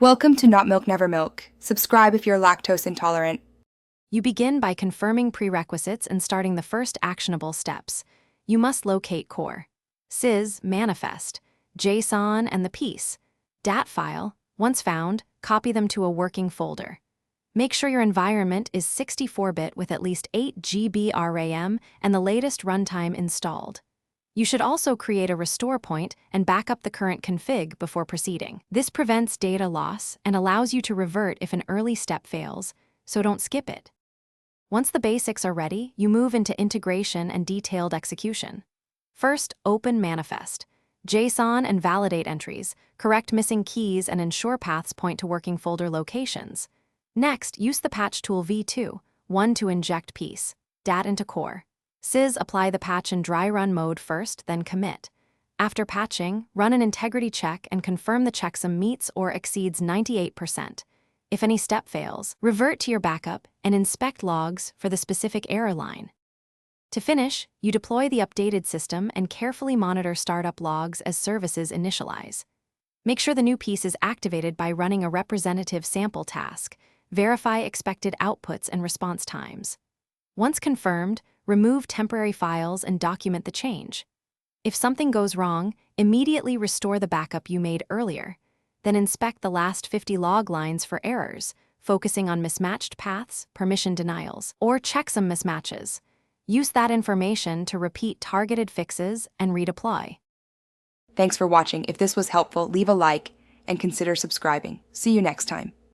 Welcome to Not Milk Never Milk. Subscribe if you're lactose intolerant. You begin by confirming prerequisites and starting the first actionable steps. You must locate core, sys, manifest, JSON, and the piece. Dat file, once found, copy them to a working folder. Make sure your environment is 64-bit with at least 8 GB RAM and the latest runtime installed. You should also create a restore point and back up the current config before proceeding. This prevents data loss and allows you to revert if an early step fails, so don't skip it. Once the basics are ready, you move into integration and detailed execution. First, open manifest, JSON and validate entries, correct missing keys and ensure paths point to working folder locations. Next, use the patch tool v2, one to inject piece, dat into core. Sys, apply the patch in dry run mode first, then commit. After patching, run an integrity check and confirm the checksum meets or exceeds 98%. If any step fails, revert to your backup and inspect logs for the specific error line. To finish, you deploy the updated system and carefully monitor startup logs as services initialize. Make sure the new piece is activated by running a representative sample task. Verify expected outputs and response times. Once confirmed, remove temporary files and document the change. If something goes wrong, immediately restore the backup you made earlier. Then inspect the last 50 log lines for errors, focusing on mismatched paths, permission denials, or checksum mismatches. Use that information to repeat targeted fixes and redeploy. Thanks for watching. If this was helpful, leave a like and consider subscribing. See you next time.